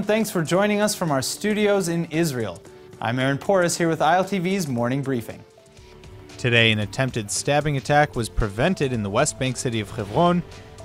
everyone. Thanks for joining us from our studios in Israel. I'm Aaron Porras here with ILTV's Morning Briefing. Today, an attempted stabbing attack was prevented in the West Bank city of Hebron.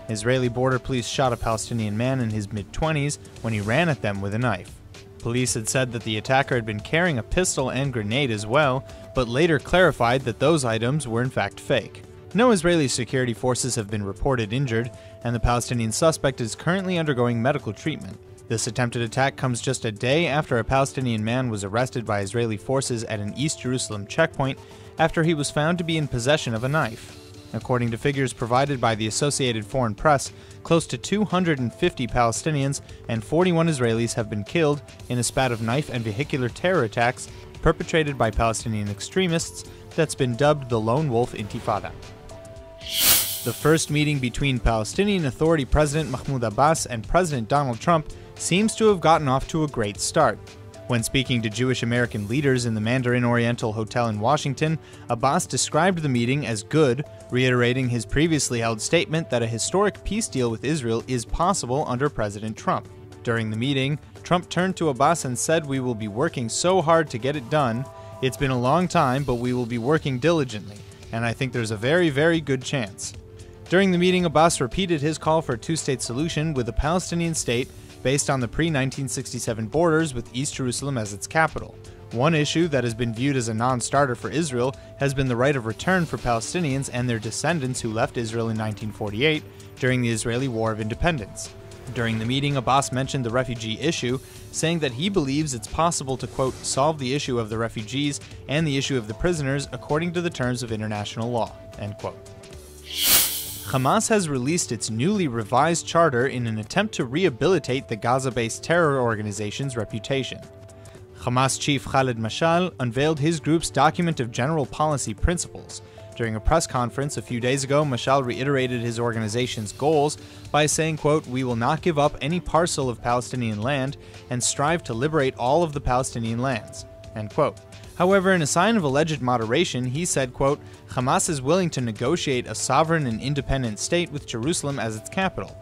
Israeli border police shot a Palestinian man in his mid-20s when he ran at them with a knife. Police had said that the attacker had been carrying a pistol and grenade as well, but later clarified that those items were in fact fake. No Israeli security forces have been reported injured, and the Palestinian suspect is currently undergoing medical treatment. This attempted attack comes just a day after a Palestinian man was arrested by Israeli forces at an East Jerusalem checkpoint after he was found to be in possession of a knife. According to figures provided by the Associated Foreign Press, close to 250 Palestinians and 41 Israelis have been killed in a spat of knife and vehicular terror attacks perpetrated by Palestinian extremists that's been dubbed the Lone Wolf Intifada. The first meeting between Palestinian Authority President Mahmoud Abbas and President Donald Trump seems to have gotten off to a great start. When speaking to Jewish American leaders in the Mandarin Oriental Hotel in Washington, Abbas described the meeting as good, reiterating his previously held statement that a historic peace deal with Israel is possible under President Trump. During the meeting, Trump turned to Abbas and said, "We will be working so hard to get it done. It's been a long time, but we will be working diligently, and I think there's a very, very good chance." During the meeting, Abbas repeated his call for a two-state solution with a Palestinian state based on the pre-1967 borders with East Jerusalem as its capital. One issue that has been viewed as a non-starter for Israel has been the right of return for Palestinians and their descendants who left Israel in 1948 during the Israeli War of Independence. During the meeting, Abbas mentioned the refugee issue, saying that he believes it's possible to, quote, solve the issue of the refugees and the issue of the prisoners according to the terms of international law, end quote. Hamas has released its newly revised charter in an attempt to rehabilitate the Gaza-based terror organization's reputation. Hamas chief Khaled Mashal unveiled his group's document of general policy principles. During a press conference a few days ago, Mashal reiterated his organization's goals by saying, quote, "We will not give up any parcel of Palestinian land and strive to liberate all of the Palestinian lands," end quote. However, in a sign of alleged moderation, he said, quote, "Hamas is willing to negotiate a sovereign and independent state with Jerusalem as its capital.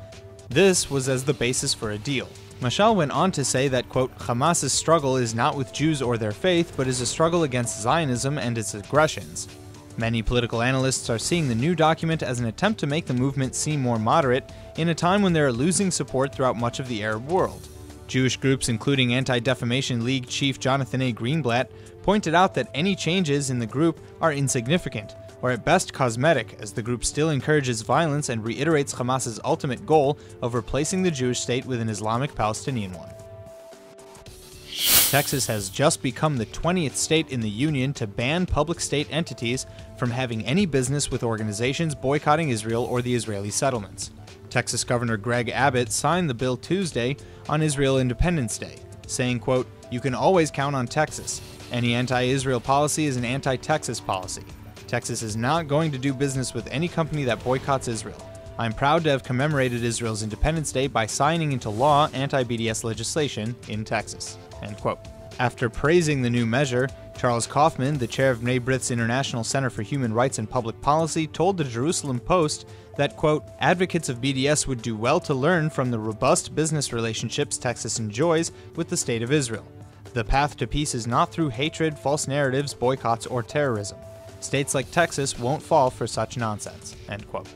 This was as the basis for a deal." Mashal went on to say that, quote, "Hamas's struggle is not with Jews or their faith, but is a struggle against Zionism and its aggressions." Many political analysts are seeing the new document as an attempt to make the movement seem more moderate in a time when they are losing support throughout much of the Arab world. Jewish groups including Anti-Defamation League chief Jonathan A. Greenblatt pointed out that any changes in the group are insignificant, or at best cosmetic, as the group still encourages violence and reiterates Hamas's ultimate goal of replacing the Jewish state with an Islamic Palestinian one. Texas has just become the 20th state in the union to ban public state entities from having any business with organizations boycotting Israel or the Israeli settlements. Texas Governor Greg Abbott signed the bill Tuesday on Israel Independence Day, saying, quote, "You can always count on Texas. Any anti-Israel policy is an anti-Texas policy. Texas is not going to do business with any company that boycotts Israel. I'm proud to have commemorated Israel's Independence Day by signing into law anti-BDS legislation in Texas," end quote. After praising the new measure, Charles Kaufman, the chair of Bnei B'rith's International Center for Human Rights and Public Policy, told the Jerusalem Post that, quote, "Advocates of BDS would do well to learn from the robust business relationships Texas enjoys with the State of Israel. The path to peace is not through hatred, false narratives, boycotts, or terrorism. States like Texas won't fall for such nonsense," end quote.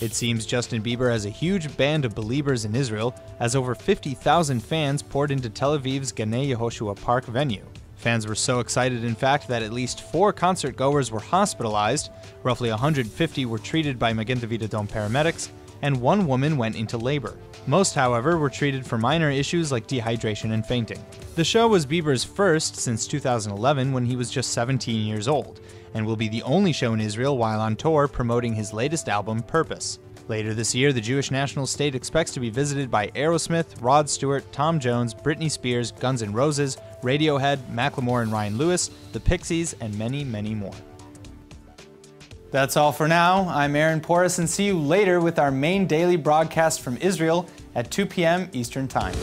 It seems Justin Bieber has a huge band of believers in Israel, as over 50,000 fans poured into Tel Aviv's Ganei Yehoshua Park venue. Fans were so excited, in fact, that at least 4 concert-goers were hospitalized, roughly 150 were treated by Magen David Adom paramedics, and 1 woman went into labor. Most, however, were treated for minor issues like dehydration and fainting. The show was Bieber's first since 2011, when he was just 17 years old, and will be the only show in Israel while on tour promoting his latest album, Purpose. Later this year, the Jewish national state expects to be visited by Aerosmith, Rod Stewart, Tom Jones, Britney Spears, Guns N' Roses, Radiohead, Macklemore and Ryan Lewis, the Pixies, and many, many more. That's all for now. I'm Aaron Porras, and see you later with our main daily broadcast from Israel at 2 p.m. Eastern Time.